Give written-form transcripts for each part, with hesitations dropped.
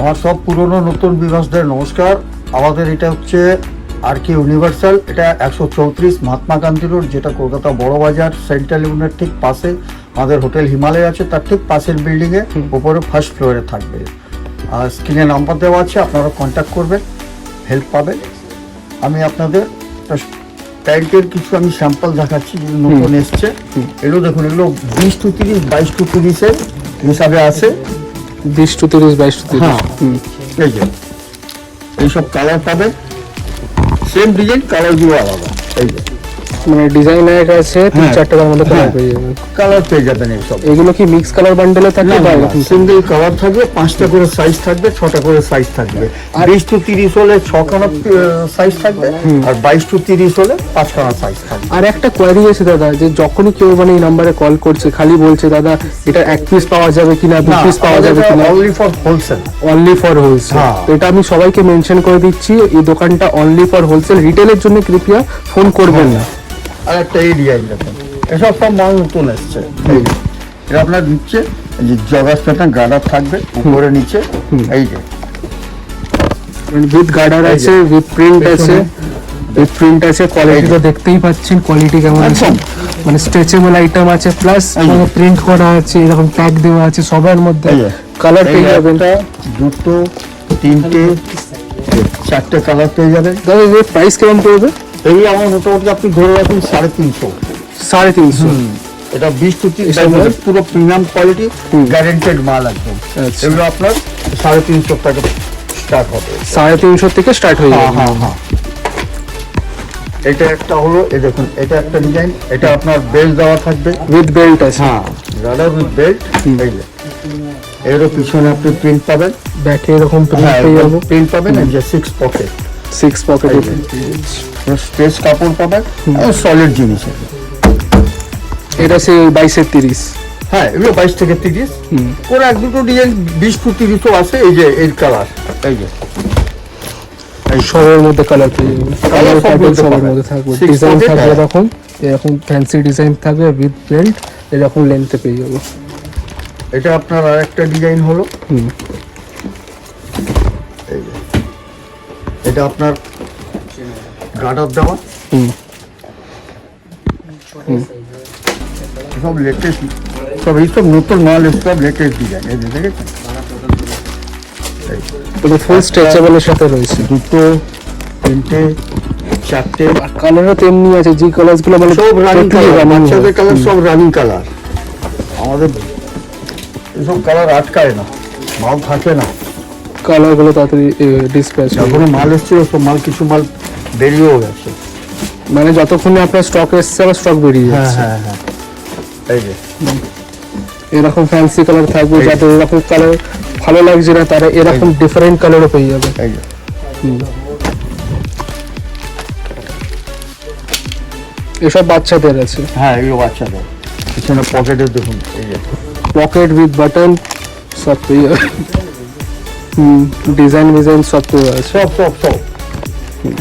আমার সব পুরনো নতুন বিভাসদের নমস্কার। আমাদের এটা হচ্ছে RK ইউনিভার্সাল, এটা 134 মহাত্মা গান্ধী রোড, যেটা কলকাতা বড় বাজার সেন্ট্রাল ইউনিয়নের ঠিক পাশে আমাদের হোটেল হিমালয় আছে, তার ঠিক পাশের বিল্ডিংয়ে উপরে ফার্স্ট ফ্লোরে থাকবে। আর স্ক্রিনে নাম্বার দেওয়া আছে, আপনারা কন্ট্যাক্ট করবেন, হেল্প পাবেন। আমি আপনাদের প্যান্টের কিছু আমি স্যাম্পল দেখাচ্ছি, যে নতুন এসছে। এগুলো দেখুন, এগুলো 20 to 30, 22 to 30 হিসাবে আছে। 20 to 30, 22 to 30। হ্যাঁ, এই যে এইসব কালার পাবেন, সেম ডিজাইন, কালারগুলো আলাদা। এই যে মানে ডিজাইনের কাছে 3-4 টাকার মধ্যে কালার পেয়ে যাবেন। কালার পেয়ে যাবেন এইসব। এগুলো কি মিক্স কালার বান্ডেলে থাকে বা এরকম? সিঙ্গেল কালার থাকবে, 5টা করে সাইজ থাকবে, 6টা করে সাইজ থাকবে। আর 20 to 30 হলে 6খানা সাইজ থাকবে, আর 22 to 30 হলে 5খানা সাইজ থাকবে। আর একটা কোয়ারি আছে দাদা, যে যখনই কেউ মানে এই নাম্বারে কল করছে খালি বলছে দাদা এটা 1 পিস পাওয়া যাবে কিনা, 2 পিস পাওয়া যাবে কিনা। Only for wholesale, only for wholesale. এটা আমি সবাইকে মেনশন করে দিচ্ছি, এই দোকানটা অনলি ফর হোলসেল। রিটেলের জন্য কৃপয়া ফোন করবেন না। আর একটা এই ডিজাইন দেখুন, এসব সব মাল নতুন এসছে। এটা আপনার নিচে যে জগাস প্যাটার্ন গার্ডার থাকবে, উপরে নিচে এই যে উইথ গার্ডার আছে, উইথ প্রিন্ট আছে, উইথ প্রিন্ট আছে। কোয়ালিটি তো দেখতেই পাচ্ছেন, কোয়ালিটি কেমন আছে। মানে স্ট্রেচেবল আইটেম আছে, প্লাস প্রিন্ট করা আছে, এরকম ট্যাগ দেওয়া আছে। সবার মধ্যে কালার পেয়ে যাবেন, 2, 3, 4টে কালার পেয়ে যাবেন। দাদা এর প্রাইস কেমন পড়বে? এই আমার মোটামুটি আপনি ধরে রাখুন 350। 350? এটা 20 to 30 পুরো প্রিমিয়াম কোয়ালিটি, গ্যারেন্টেড মাল একদম। এগুলো আপনার 350 টাকা স্টার্ট হবে। 350 থেকে স্টার্ট হয়ে যাবে। হ্যাঁ। এটা একটা হলো, এই দেখুন, এটা একটা ডিজাইন। এটা আপনার বেল্ট দেওয়া থাকবে, উইথ বেল্ট আছে। হ্যাঁ, রাডার উইথ বেল্ট। এই যে এরও পিছনে আপনি প্রিন্ট পাবেন, ব্যাকে এরকম প্রিন্ট পেয়ে যাবো। প্রিন্ট পাবেন। এই যে 6 পকেট, 6 পকেট স্ট্রেচ কাপড় পাবেন, সলিড জিনিস। এটা সে 22 30। হ্যাঁ, এগুলো 22 থেকে 30 করে। 1-2টো ডিজাইন 20 to 30 আছে। এই যে এর কালার, এই যে এই সবের মধ্যে কালার পেয়ে যাবেন। কালার প্যাটার্ন সবের মধ্যে থাকবে, ডিজাইন থাকবে এরকম, এরকম ফ্যান্সি ডিজাইন থাকবে উইথ বেল্ট, এরকম লেন্থে পেয়ে যাবো। এটা আপনার আর একটা ডিজাইন হলো, এই যে এটা আপনার গার্ডার দেওয়া, সব লেটেস্ট, সব এইসব নতুন মাল, সব লেটেস্ট ডিজাইন। এই যে দেখেছেন, এটা ফুল স্ট্রেচেবলের সাথে রয়েছে। 2, 3, 4টে কালারও তেমনি আছে, যে কালারগুলো মানে সব রানিং কালার, বাচ্চাদের কালার সব রানিং কালার। আমাদের এসব কালার আটকায় না, মাল থাকে না। কালারগুলো তাড়াতাড়ি ডিসপ্যাচ হয়। যখন মাল এসছিল, সব মাল, কিছু মাল বেরিয়েও গেছে। মানে যতক্ষণে আপনার স্টক এসছে আবার স্টক বেরিয়ে যাচ্ছে। হ্যাঁ। এই যে এরকম ফ্যান্সি কালার থাকবে, যাদের এরকম কালার ভালো লাগছে না তারা এরকম ডিফারেন্ট কালারও পেয়ে যাবে। এই যে এসব বাচ্চাদের আছে। হ্যাঁ, এগুলো বাচ্চাদের। পিছনে পকেটে দেখুন, এই যে পকেট উইথ বাটন সব পেয়ে যাবে। ডিজাইন সব পেয়ে আছে। সব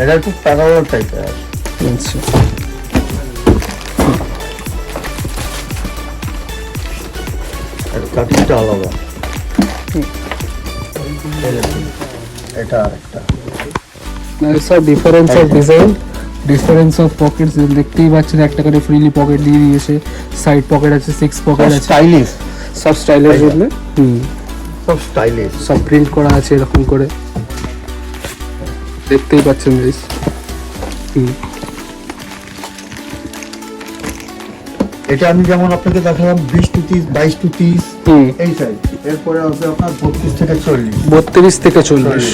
এটা একটু প্যারালাল টাইপের আছে। আচ্ছা, কাটিংটা আলাদা। এটা আরেকটা, সব difference of design, difference of Pockets. দেখতেই পাচ্ছেন একটা করে ফ্রিলি পকেট দিয়ে দিয়েছে, সাইড পকেট আছে, 6 পকেট আছে, স্টাইলিশ, সব স্টাইলের জন্য। সব স্টাইলিশ, সব প্রিন্ট করা আছে এরকম করে, দেখতেই পাচ্ছেন গাইস। এটা আমি যেমন আপনাকে দেখালাম 20 to 30, 22 to 30 এই সাইজ। এরপরে আসবে আপনার 32 থেকে 40। 32 থেকে 40।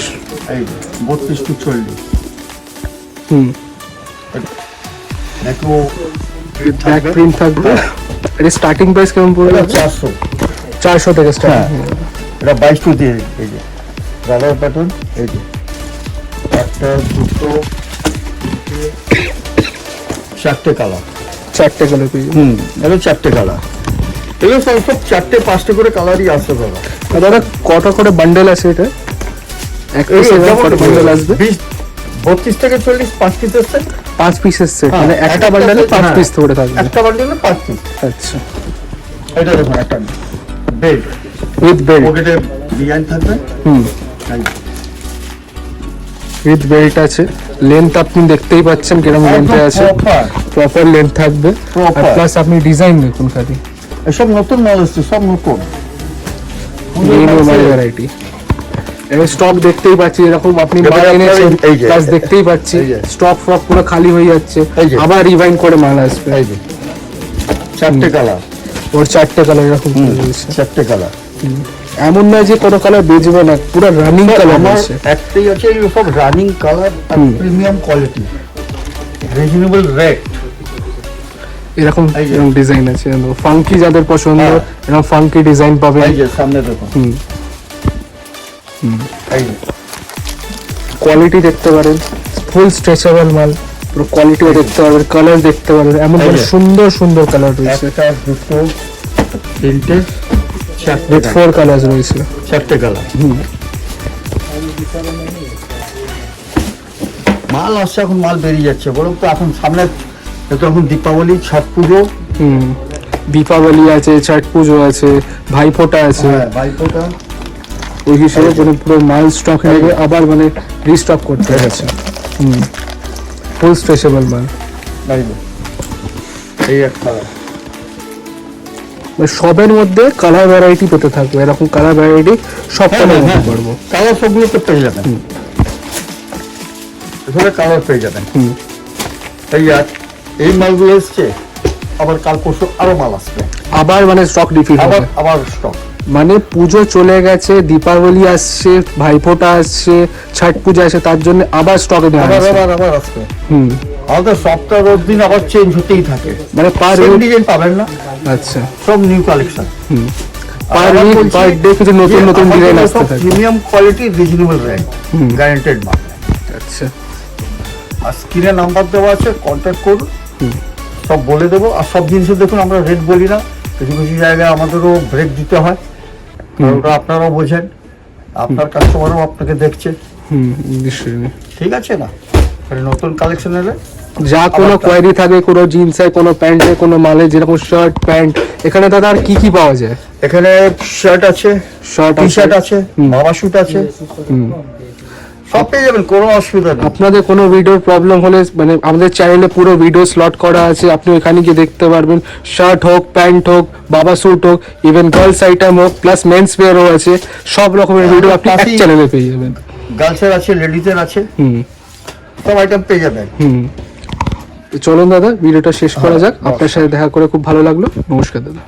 এই 32 to 40। দেখো ব্যাক প্রিন্ট থাকবে। এর স্টার্টিং প্রাইস কেমন পড়বে? 400 থেকে স্টার্ট। এটা 22 to 30। এই যে রাবার প্যাটার্ন, এই যে একটা, 2টো, 4টে কালার। 4টে কালার পেয়ে যাবে। এটা 4টে কালার। এগুলো সব 4টে 5টে করে কালারই আসবে দাদা। দাদা কটা করে বান্ডেল আছে এটা? এক পিস কটা বান্ডেল আসবে? 32 থেকে 40, 5 পিস আছে। 5 পিসের সেট, মানে একটা বান্ডেলে 5 পিস করে থাকবে। একটা বান্ডেলে 5 পিস। আচ্ছা, এটা দেখুন, একটা বেল্ট উইথ বেল্ট, পকেটে ডিজাইন থাকবে। উইথ বেল্ট আছে, লেন্থ আপনি দেখতেই পাচ্ছেন কিরকম লেন্থে আছে, প্রপার লেন্থ থাকবে। আর Proper। প্লাস আপনি ডিজাইন দেখুন খালি, এসব নতুন মাল এসছে, সব নতুন নিউ মাল ভ্যারাইটি। এবার স্টক দেখতেই পাচ্ছি, এরকম আপনি এবার মাল আপনার এনেছেন এই যে, প্লাস দেখতেই পাচ্ছি এই যে। স্টক ফক পুরো খালি হয়ে যাচ্ছে, এই যে। আবার রিভাইন্ড করে মাল আসবে। এই যে 4টে কালার, ওর 4টে কালার এরকম রয়েছে। 4টে কালার। এমন নয় যে কোনো কালার বেচবে না, পুরো রানিং কালার আমার রয়েছে। একটাই আছে, এই সব রানিং কালার আর প্রিমিয়াম কোয়ালিটি, রিজনেবল রেট। এরকম এই যে। এরকম ডিজাইন আছে, ফাঙ্কি যাদের পছন্দ হ্যাঁ। এরকম ফাঙ্কি ডিজাইন পাবেন। এই যে সামনে দেখুন, হুম, এই যে কোয়ালিটি দেখতে পারেন, ফুল স্ট্রেচেবল মাল, পুরো কোয়ালিটিও দেখতে পারবেন, কালার দেখতে পারবেন, এমন এই করে যে। সুন্দর সুন্দর কালার রয়েছে। একটা, দুটো, তিনটে, উইথ 4 কালার রয়েছে। 4টে কালার। মাল আসছে, এখন মাল বেরিয়ে যাচ্ছে, বরং তো এখন সামনে তো এখন দীপাবলি, ছট পুজো, হুম, দীপাবলি আছে, ছট পুজো আছে, ভাইফোঁটা আছে, ভাইফোঁটা। ওই হিসেবে মানে পুরো মাল স্টক নেবে, আবার মানে রিস্টক করতে হচ্ছে। হুম, ফুল স্ট্রেচেবল মাল। এই একটা মানে সবের মধ্যে কালার ভ্যারাইটি পেতে থাকবে, এরকম কালার ভ্যারাইটি সব কালার নিতে পারবো। কালার সবগুলো তো পেয়ে যাবেন, এখানে কালার পেয়ে যাবেন। হুম, এই মালগুলো এসছে, আবার কাল পরশু আরো মাল আসবে, আবার মানে স্টক রিফিল আবার হবে। আবার স্টক। মানে পুজো চলে গেছে, দীপাবলি আসছে, ভাইফোঁটা আসছে, ছট পূজা আসছে, তার জন্য আবার স্টকে দেওয়া আবার আছে। আবার আবার আসবে। হুম, আমাদের সপ্তাহ 10 দিন আবার চেঞ্জ হতেই থাকে, মানে পার সেম ডিজাইন পাবেন না, আচ্ছা, সব new collection. Per week per day কিছু নতুন নতুন ডিজাইন আসতে থাকে। Premium quality, reasonable rate, guaranteed মাল। আচ্ছা, আর স্ক্রিনে নাম্বার দেওয়া আছে, কন্ট্যাক্ট করুন, সব বলে দেবো। আর সব জিনিসের দেখুন আমরা রেট বলি না, কিছু কিছু জায়গায় আমাদেরও ব্রেক দিতে হয়, কারণ ওটা আপনারাও বোঝেন, আপনার কাস্টমারও আপনাকে দেখছে, হুম, নিশ্চয়ই। ঠিক আছে না? আর নতুন কালেকশন এলে যা কোনো আবার কোয়ারি থাকে, কোনো জিন্সে, কোনো প্যান্টে, কোনো মালে, যেরকম শার্ট প্যান্ট, এখানে দাদা আর কি কি পাওয়া যায়? এখানে শার্ট আছে, শার্ট টি শার্ট আছে, বাবা শুট আছে, সব পেয়ে যাবেন, কোনো অসুবিধা নেই। আপনাদের কোনো ভিডিওর প্রবলেম হলে মানে আমাদের চ্যানেলে পুরো ভিডিও স্লট করা আছে, আপনি ওখানে গিয়ে দেখতে পারবেন। শার্ট হোক, প্যান্ট হোক, বাবা স্যুট হোক, ইভেন গার্লস আইটেম হোক, প্লাস মেন্স ওয়্যারও আছে, সব রকমের ভিডিও আপনি এক চ্যানেলে পেয়ে যাবেন। গার্লসের আছে, লেডিজের আছে, হুম, সব আইটেম পেয়ে যাবেন। হুম। তো চলুন দাদা, ভিডিওটা শেষ করা যাক। আপনার সাথে দেখা করে খুব ভালো লাগলো। নমস্কার দাদা।